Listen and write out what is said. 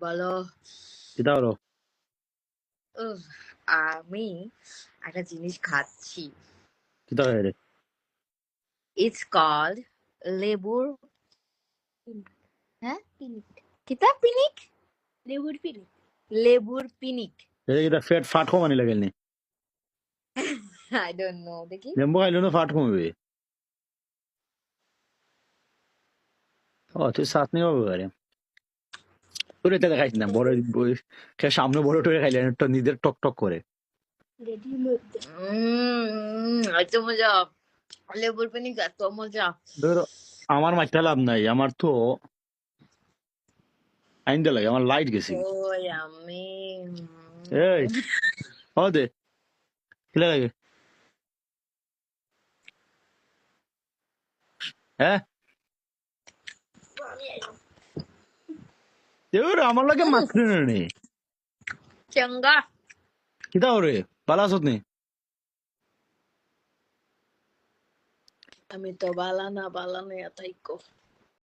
বলো। কিতা হলো? উফ, আমি একটা জিনিস খাচ্ছি। কিতা হয় রে? ইটস কল্ড লেবুর হ্যাঁ পিনিক। কিতা পিনিক? লেবুর পিনিক। লেবুর পিনিক। এটা কিতা ফ্যাট ফাট কমানি লাগেল নি? আই ডোন্ট নো, দেখি। লেম্বু খাইলে না ফাট কমবে। ও তুই চাটনি পাবো আরে। তোর এটা দেখাইস না বড় সামনে বড় টরে খাইলে একটা নিজের টক টক করে। এত মজা, লেবুর পিনিক এত মজা। ধর আমার মাইটা লাভ নাই, আমার তো আইন দে লাগে, আমার লাইট গেছে। ওই আমি এই ও দে কিলা লাগে? হ্যাঁ তোর আমার লাগে মাত্র নেই। চাঙ্গা। কিতা ওরে ভালো আছত নি? আমি তো বালা না, বালা নেই তাইকো।